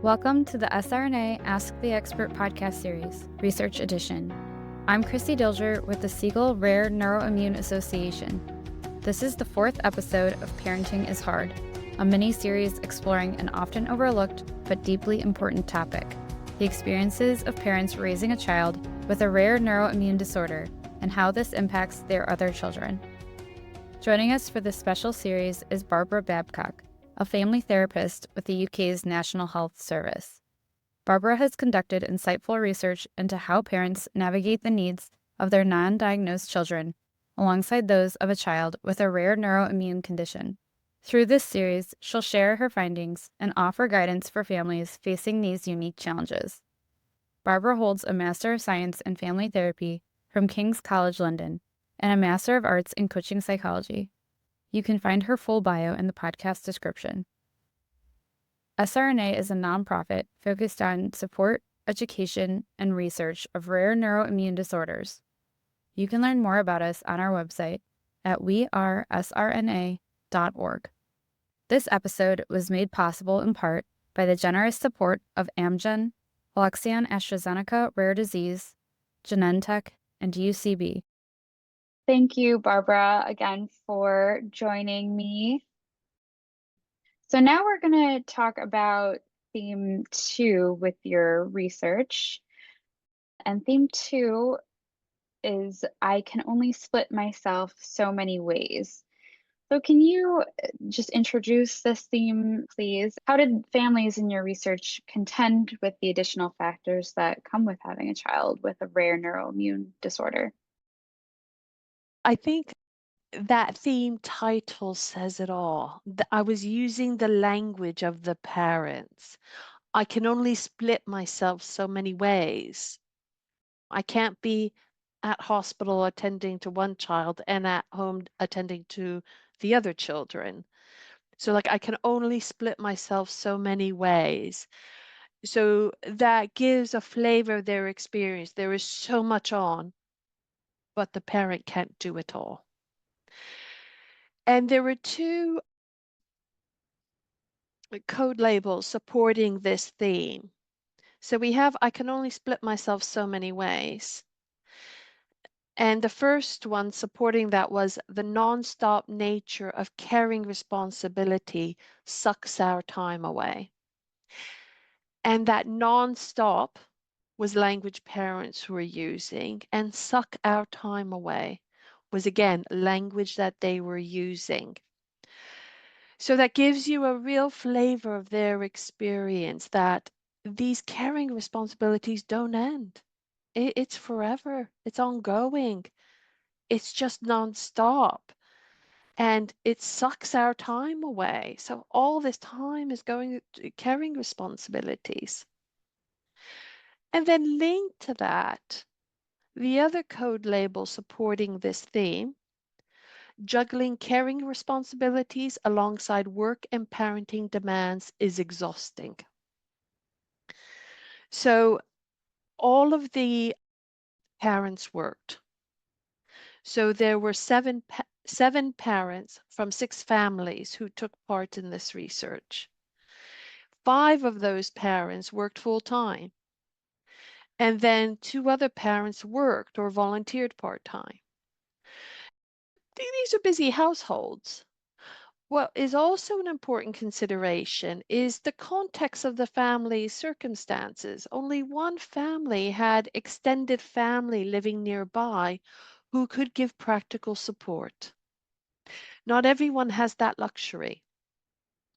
Welcome to the SRNA Ask the Expert podcast series, Research Edition. I'm Krissy Dilger with the Siegel Rare Neuroimmune Association. This is the fourth episode of Parenting is Hard, a mini-series exploring an often overlooked but deeply important topic, the experiences of parents raising a child with a rare neuroimmune disorder and how this impacts their other children. Joining us for this special series is Barbara Babcock, a family therapist with the UK's National Health Service. Barbara has conducted insightful research into how parents navigate the needs of their non-diagnosed children alongside those of a child with a rare neuroimmune condition. Through this series, she'll share her findings and offer guidance for families facing these unique challenges. Barbara holds a Master of Science in Family Therapy from King's College London and a Master of Arts in Coaching Psychology. You can find her full bio in the podcast description. SRNA is a nonprofit focused on support, education, and research of rare neuroimmune disorders. You can learn more about us on our website at wearesrna.org. This episode was made possible in part by the generous support of Amgen, Alexion AstraZeneca Rare Disease, Genentech, and UCB. Thank you, Barbara, again for joining me. So now we're going to talk about theme 2 with your research. And theme 2 is I can only split myself so many ways. So can you just introduce this theme, please? How did families in your research contend with the additional factors that come with having a child with a rare neuroimmune disorder? I think that theme title says it all. I was using the language of the parents. I can only split myself so many ways. I can't be at hospital attending to one child and at home attending to the other children. So I can only split myself so many ways. So that gives a flavor of their experience. There is so much on, but the parent can't do it all. And there were two code labels supporting this theme. So we have, I can only split myself so many ways. And the first one supporting that was the nonstop nature of caring responsibility sucks our time away. And that nonstop was language parents were using, and suck our time away was again language that they were using. So that gives you a real flavor of their experience, that these caring responsibilities don't end. It's forever. It's ongoing. It's just nonstop. And it sucks our time away. So all this time is going to caring responsibilities. And then linked to that, the other code label supporting this theme, juggling caring responsibilities alongside work and parenting demands is exhausting. So all of the parents worked. So there were seven parents from 6 families who took part in this research. 5 of those parents worked full time. And then 2 other parents worked or volunteered part time. These are busy households. What is also an important consideration is the context of the family's circumstances. Only one family had extended family living nearby who could give practical support. Not everyone has that luxury.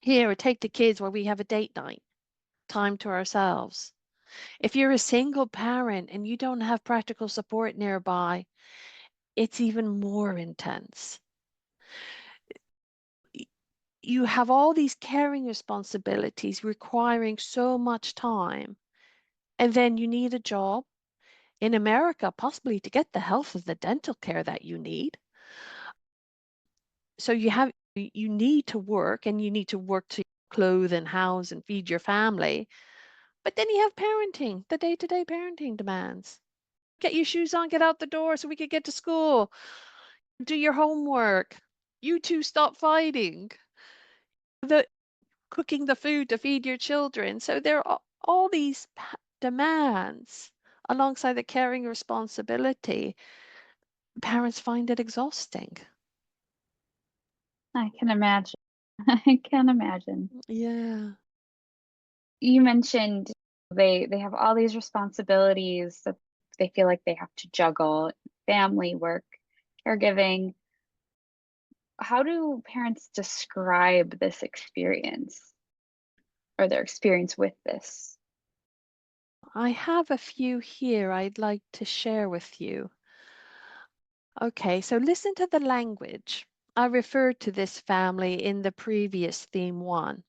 Here, take the kids where we have a date night, time to ourselves. If you're a single parent and you don't have practical support nearby, it's even more intense. You have all these caring responsibilities requiring so much time, and then you need a job in America, possibly to get the health of the dental care that you need. So you need to work, and you need to work to clothe and house and feed your family. But then you have parenting, the day-to-day parenting demands. Get your shoes on, get out the door so we could get to school. Do your homework. You two stop fighting. The cooking the food to feed your children. So there are all these demands alongside the caring responsibility. Parents find it exhausting. I can imagine. I can imagine. Yeah. You mentioned they have all these responsibilities that they feel like they have to juggle: family, work, caregiving. How do parents describe this experience or their experience with this? I have a few here I'd like to share with you. Okay, so listen to the language. I referred to this family in the previous theme one.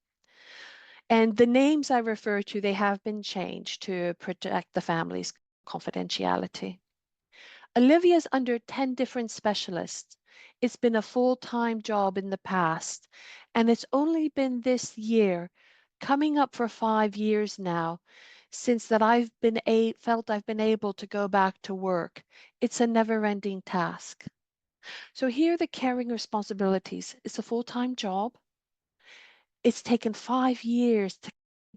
And the names I refer to, they have been changed to protect the family's confidentiality. Olivia's under 10 different specialists. It's been a full-time job in the past, and it's only been this year, coming up for 5 years now, since that felt I've been able to go back to work. It's a never-ending task. So here are the caring responsibilities. It's a full-time job. It's taken 5 years to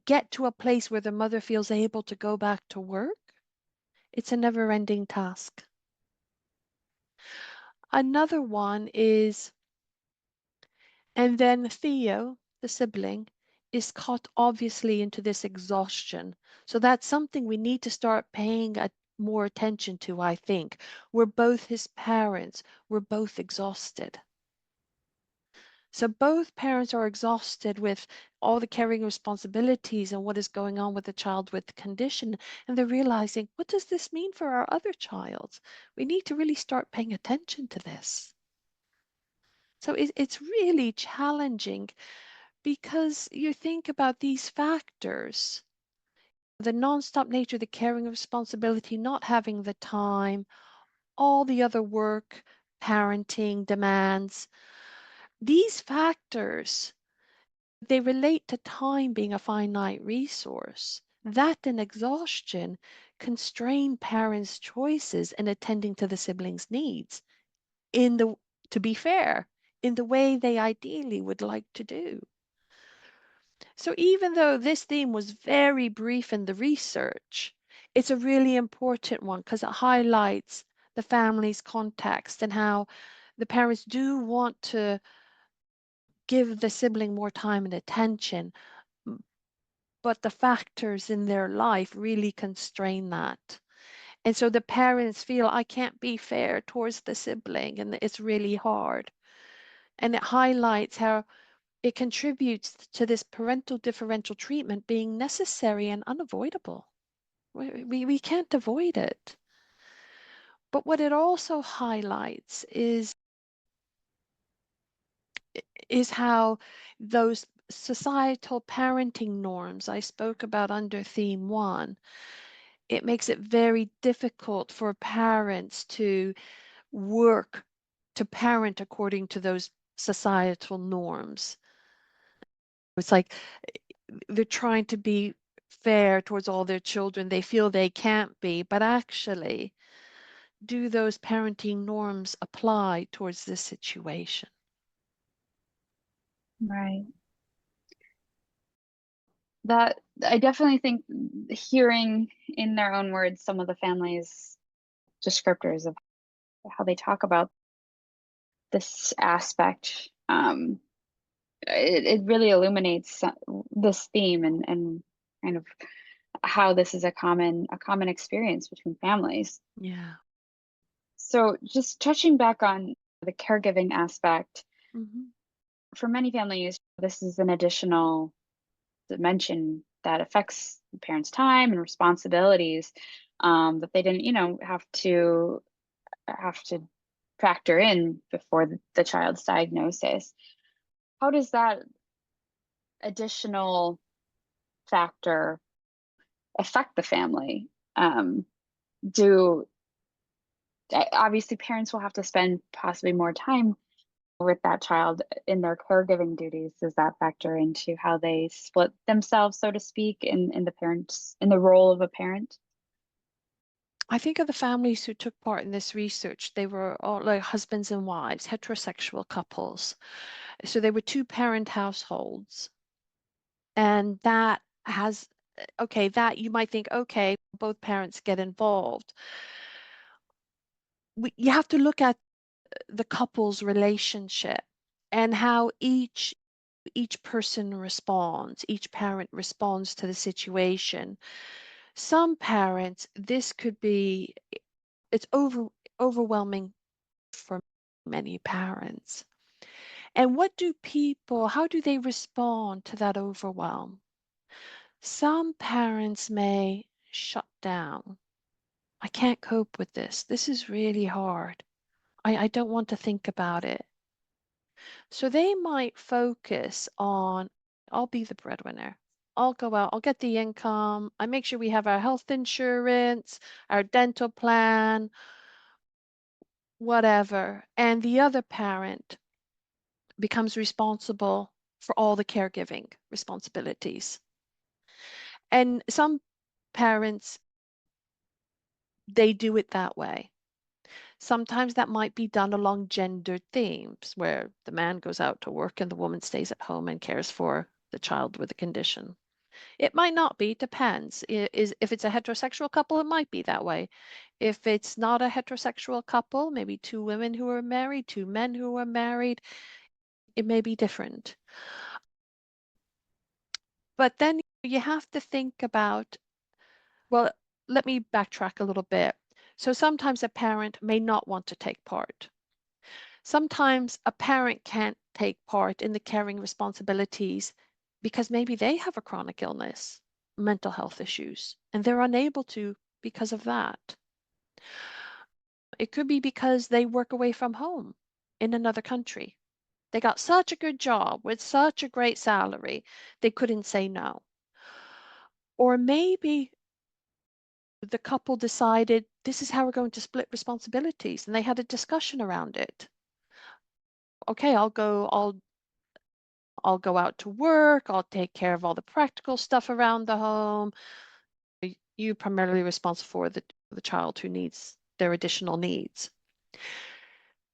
get to a place where the mother feels able to go back to work. It's a never-ending task. Another one is, and then Theo, the sibling, is caught obviously into this exhaustion. So that's something we need to start paying more attention to, I think. We're both his parents. We're both exhausted. So both parents are exhausted with all the caring responsibilities and what is going on with the child with the condition. And they're realizing, what does this mean for our other child? We need to really start paying attention to this. So it's really challenging because you think about these factors, the nonstop nature, the caring responsibility, not having the time, all the other work, parenting demands. These factors, they relate to time being a finite resource. That and exhaustion constrain parents' choices in attending to the siblings' needs to be fair, in the way they ideally would like to do. So even though this theme was very brief in the research, it's a really important one because it highlights the family's context and how the parents do want to give the sibling more time and attention, but the factors in their life really constrain that. And so the parents feel, I can't be fair towards the sibling, and it's really hard. And it highlights how it contributes to this parental differential treatment being necessary and unavoidable. We can't avoid it. But what it also highlights is how those societal parenting norms I spoke about under theme one, it makes it very difficult for parents to work to parent according to those societal norms. It's like they're trying to be fair towards all their children. They feel they can't be, but actually, do those parenting norms apply towards this situation? Right. That I definitely think hearing in their own words some of the families' descriptors of how they talk about this aspect, it really illuminates this theme and kind of how this is a common experience between families. Yeah. So just touching back on the caregiving aspect, Hmm. for many families, this is an additional dimension that affects the parents' time and responsibilities, that they didn't, have to factor in before the child's diagnosis. How does that additional factor affect the family? Do Obviously parents will have to spend possibly more time with that child in their caregiving duties. Does that factor into how they split themselves, so to speak, in the role of a parent? I think of the families who took part in this research, they were all like husbands and wives, heterosexual couples. So they were two-parent households. And that has, okay, that you might think, okay, both parents get involved. You have to look at the couple's relationship and how each person responds, each parent responds to the situation. Some parents, this could be, it's overwhelming for many parents. And how do they respond to that overwhelm? Some parents may shut down. I can't cope with this. This is really hard. I don't want to think about it. So they might focus on, I'll be the breadwinner. I'll go out, I'll get the income, I make sure we have our health insurance, our dental plan, whatever. And the other parent becomes responsible for all the caregiving responsibilities. And some parents, they do it that way. Sometimes that might be done along gendered themes, where the man goes out to work and the woman stays at home and cares for the child with a condition. It might not be, depends. If it's a heterosexual couple, it might be that way. If it's not a heterosexual couple, maybe two women who are married, two men who are married, it may be different. But then you have to think about, well, let me backtrack a little bit. So sometimes a parent may not want to take part. Sometimes a parent can't take part in the caring responsibilities because maybe they have a chronic illness, mental health issues, and they're unable to because of that. It could be because they work away from home in another country. They got such a good job with such a great salary, they couldn't say no. Or maybe the couple decided this is how we're going to split responsibilities, and they had a discussion around it. Okay, I'll go out to work, I'll take care of all the practical stuff around the home. You primarily responsible for the child who needs their additional needs.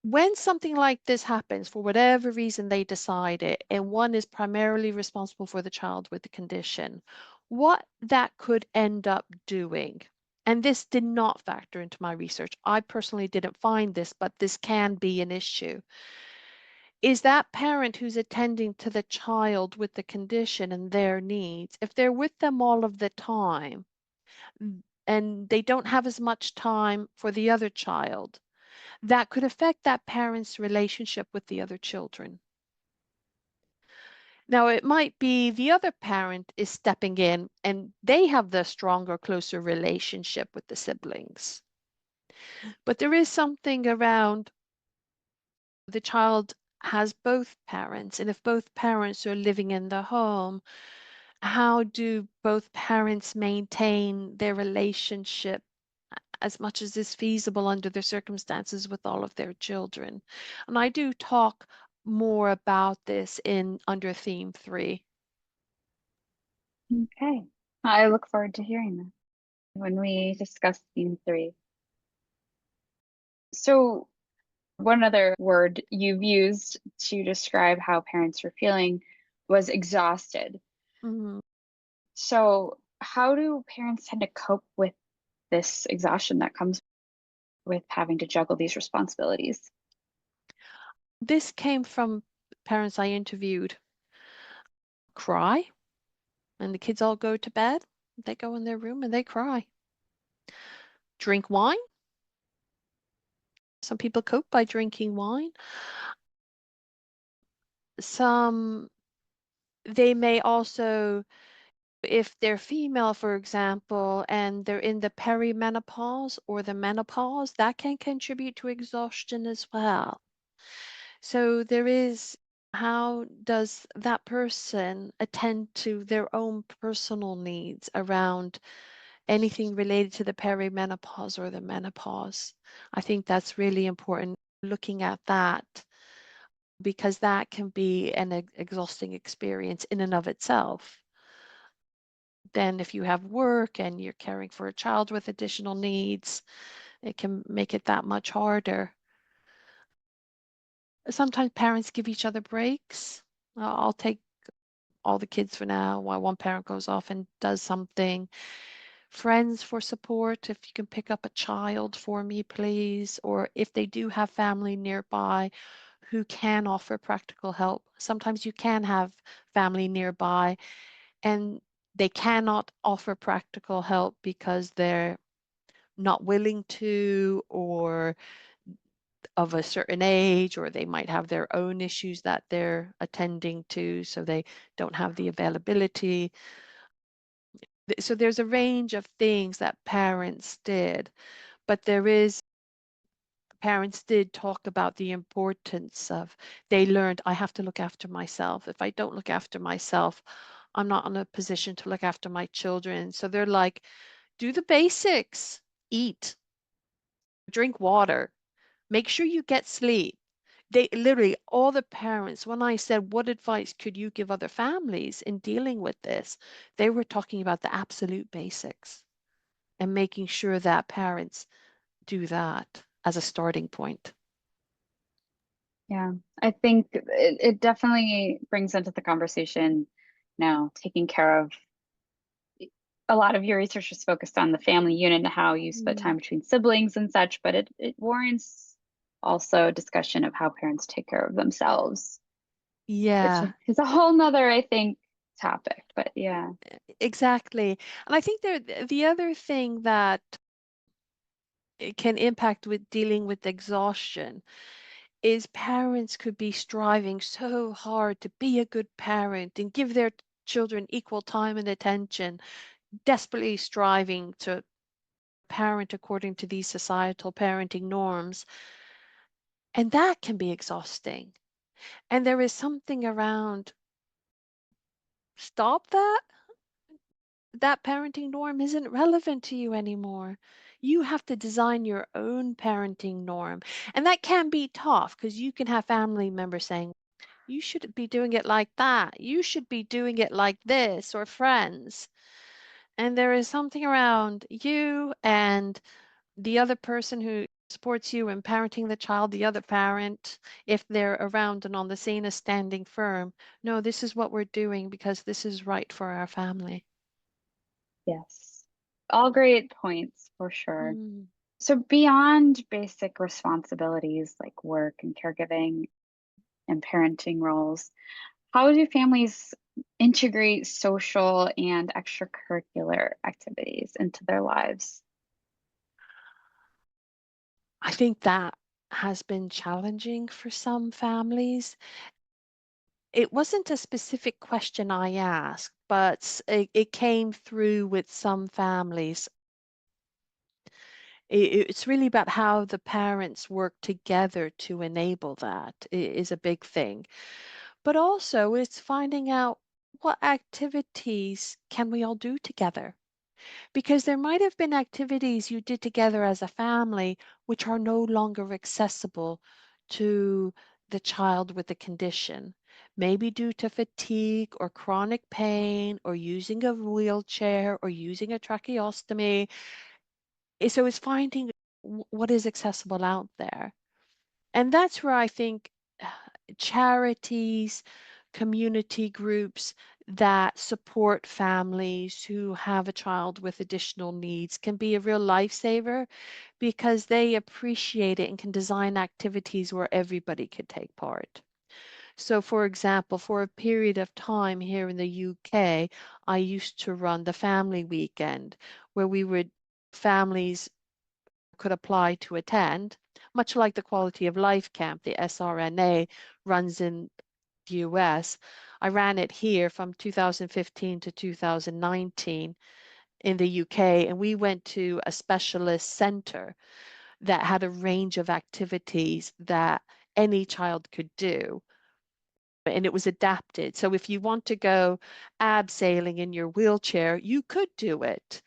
When something like this happens, for whatever reason they decide it, and one is primarily responsible for the child with the condition, what that could end up doing, and this did not factor into my research, I personally didn't find this, but this can be an issue, is that parent who's attending to the child with the condition and their needs, if they're with them all of the time and they don't have as much time for the other child, that could affect that parent's relationship with the other children. Now, it might be the other parent is stepping in and they have the stronger, closer relationship with the siblings. But there is something around the child has both parents, and if both parents are living in the home, how do both parents maintain their relationship as much as is feasible under the circumstances with all of their children? And I do talk more about this in under theme 3. Okay. I look forward to hearing that when we discuss theme 3. So one other word you've used to describe how parents were feeling was exhausted. Mm-hmm. So how do parents tend to cope with this exhaustion that comes with having to juggle these responsibilities? This came from parents I interviewed. Cry, and the kids all go to bed. They go in their room and they cry. Drink wine. Some people cope by drinking wine. They may also, if they're female, for example, and they're in the perimenopause or the menopause, that can contribute to exhaustion as well. So there is, how does that person attend to their own personal needs around anything related to the perimenopause or the menopause? I think that's really important, looking at that, because that can be an exhausting experience in and of itself. Then if you have work and you're caring for a child with additional needs, it can make it that much harder. Sometimes parents give each other breaks. I'll take all the kids for now while one parent goes off and does something. Friends for support, if you can pick up a child for me, please. Or if they do have family nearby who can offer practical help. Sometimes you can have family nearby and they cannot offer practical help because they're not willing to, or of a certain age, or they might have their own issues that they're attending to, so they don't have the availability. So there's a range of things that parents did, but parents did talk about the importance of, they learned, I have to look after myself. If I don't look after myself, I'm not in a position to look after my children. So they're like, do the basics, eat, drink water, make sure you get sleep. They literally, all the parents, when I said, what advice could you give other families in dealing with this? They were talking about the absolute basics and making sure that parents do that as a starting point. Yeah, I think it definitely brings into the conversation now taking care of a lot of your research is focused on the family unit and how you split Mm. time between siblings and such, but it warrants also discussion of how parents take care of themselves, which Yeah, is a whole nother, I think, topic. But yeah. exactly. And I think the other thing that it can impact with dealing with exhaustion is parents could be striving so hard to be a good parent and give their children equal time and attention, desperately striving to parent according to these societal parenting norms. And that can be exhausting. And there is something around, stop that. That parenting norm isn't relevant to you anymore. You have to design your own parenting norm. And that can be tough because you can have family members saying, you shouldn't be doing it like that. You should be doing it like this, or friends. And there is something around you and the other person who supports you in parenting the child, the other parent, if they're around and on the scene, is standing firm. No, this is what we're doing because this is right for our family. Yes. All great points for sure. Mm. So beyond basic responsibilities like work and caregiving and parenting roles, how do families integrate social and extracurricular activities into their lives? I think that has been challenging for some families. It wasn't a specific question I asked, but it came through with some families. It's really about how the parents work together to enable that is a big thing. But also it's finding out what activities can we all do together? Because there might have been activities you did together as a family which are no longer accessible to the child with the condition, maybe due to fatigue or chronic pain or using a wheelchair or using a tracheostomy. So it's finding what is accessible out there. And that's where I think charities, community groups that support families who have a child with additional needs can be a real lifesaver because they appreciate it and can design activities where everybody could take part. So, for example, for a period of time here in the UK, I used to run the family weekend where families could apply to attend, much like the Quality of Life Camp, the SRNA runs in the US. I ran it here from 2015 to 2019 in the UK, and we went to a specialist center that had a range of activities that any child could do. And it was adapted. So if you want to go abseiling in your wheelchair, you could do it.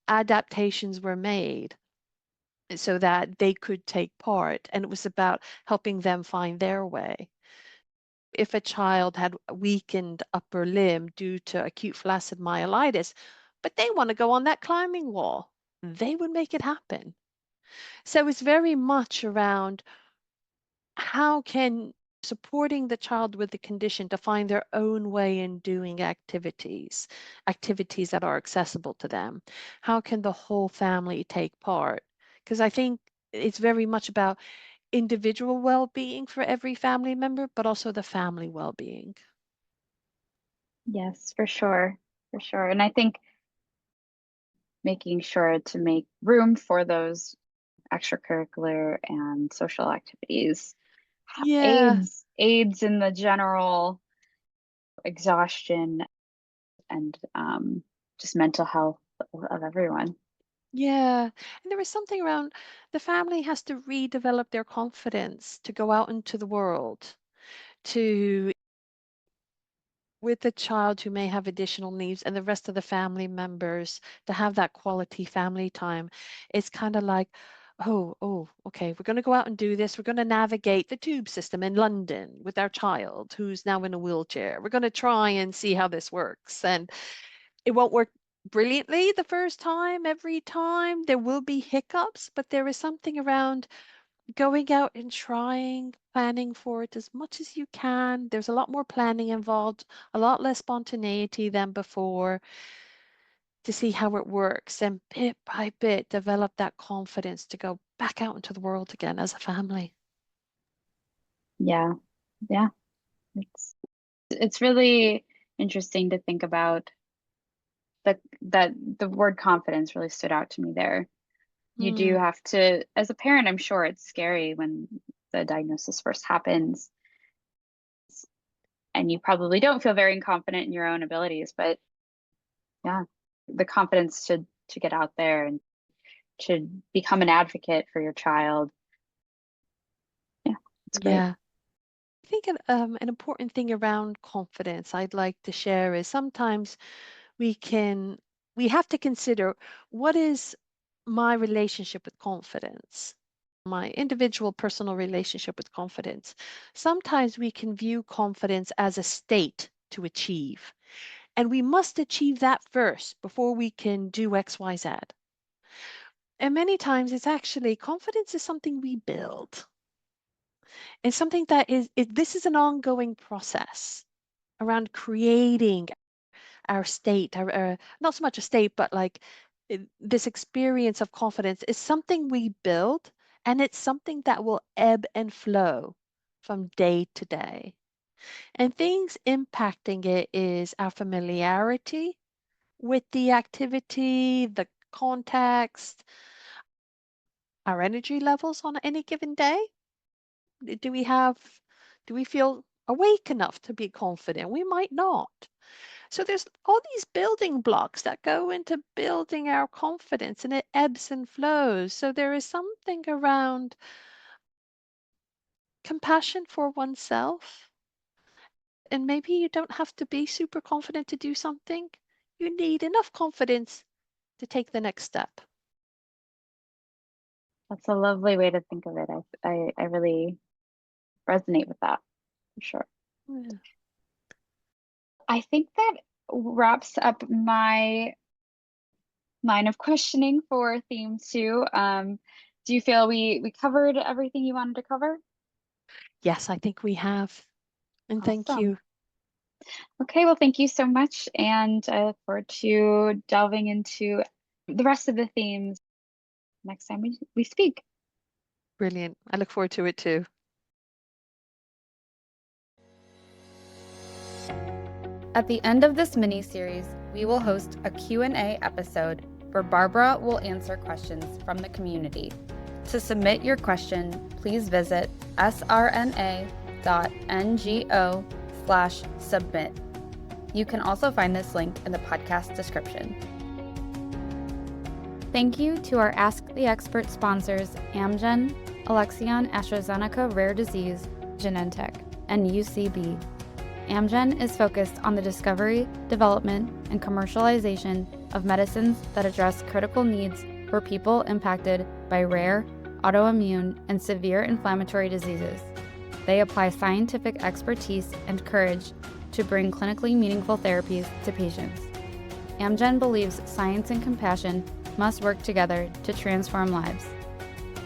Adaptations were made so that they could take part. And it was about helping them find their way. If a child had a weakened upper limb due to acute flaccid myelitis, but they want to go on that climbing wall, they would make it happen. So it's very much around how can supporting the child with the condition to find their own way in doing activities that are accessible to them. How can the whole family take part? Because I think it's very much about individual well-being for every family member, but also the family well-being. Yes, for sure. For sure. And I think making sure to make room for those extracurricular and social activities Yeah, aids in the general exhaustion and just mental health of everyone. yeah. And there was something around the family has to redevelop their confidence to go out into the world, to with the child who may have additional needs and the rest of the family members to have that quality family time. It's kind of like, okay, we're going to go out and do this. We're going to navigate the tube system in London with our child who's now in a wheelchair. We're going to try and see how this works. And it won't work brilliantly the first time, every time. There will be hiccups, but there is something around going out and trying, planning for it as much as you can. There's a lot more planning involved, a lot less spontaneity than before to see how it works and bit by bit develop that confidence to go back out into the world again as a family. Yeah. Yeah. It's really interesting to think about that the word confidence really stood out to me there. You do Mm, have to, as a parent, I'm sure it's scary when the diagnosis first happens and you probably don't feel very confident in your own abilities, but yeah, the confidence to get out there and to become an advocate for your child. Yeah, it's great. yeah. I think an important thing around confidence I'd like to share is sometimes we can we have to consider what is my relationship with confidence, my individual personal relationship with confidence. Sometimes we can view confidence as a state to achieve, and we must achieve that first before we can do XYZ. And many times it's actually confidence is something we build. It's something that this is an ongoing process around creating our state, not so much a state, but like this experience of confidence is something we build, and it's something that will ebb and flow from day to day. And things impacting it is our familiarity with the activity, the context, our energy levels on any given day. Do we have, do we feel awake enough to be confident? We might not. So there's all these building blocks that go into building our confidence and it ebbs and flows. So there is something around compassion for oneself. And maybe you don't have to be super confident to do something. You need enough confidence to take the next step. That's a lovely way to think of it. I really resonate with that for sure. Yeah. I think that wraps up my line of questioning for theme 2. Do you feel we covered everything you wanted to cover? Yes, I think we have. And thank Awesome. you. Okay, well, thank you so much, and I look forward to delving into the rest of the themes next time we speak. Brilliant. I look forward to it too. At the end of this mini-series, we will host a Q&A episode where Barbara will answer questions from the community. To submit your question, please visit srna.ngo/submit. You can also find this link in the podcast description. Thank you to our Ask the Expert sponsors Amgen, Alexion AstraZeneca Rare Disease, Genentech, and UCB. Amgen is focused on the discovery, development, and commercialization of medicines that address critical needs for people impacted by rare, autoimmune, and severe inflammatory diseases. They apply scientific expertise and courage to bring clinically meaningful therapies to patients. Amgen believes science and compassion must work together to transform lives.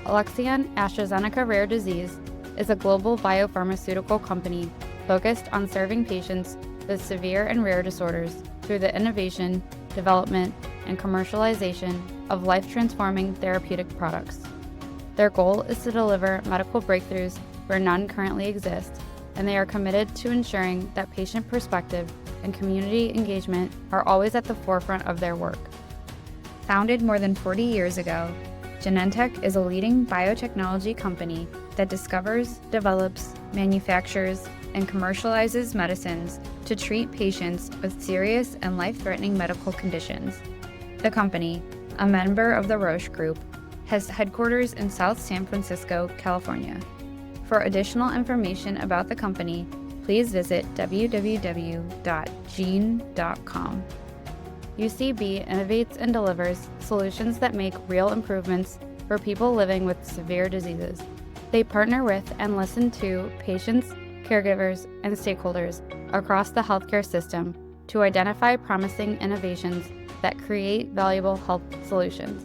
Alexion AstraZeneca Rare Disease is a global biopharmaceutical company focused on serving patients with severe and rare disorders through the innovation, development, and commercialization of life-transforming therapeutic products. Their goal is to deliver medical breakthroughs where none currently exist, and they are committed to ensuring that patient perspective and community engagement are always at the forefront of their work. Founded more than 40 years ago, Genentech is a leading biotechnology company that discovers, develops, manufactures, and commercializes medicines to treat patients with serious and life-threatening medical conditions. The company, a member of the Roche Group, has headquarters in South San Francisco, California. For additional information about the company, please visit www.gene.com. UCB innovates and delivers solutions that make real improvements for people living with severe diseases. They partner with and listen to patients, caregivers, and stakeholders across the healthcare system to identify promising innovations that create valuable health solutions.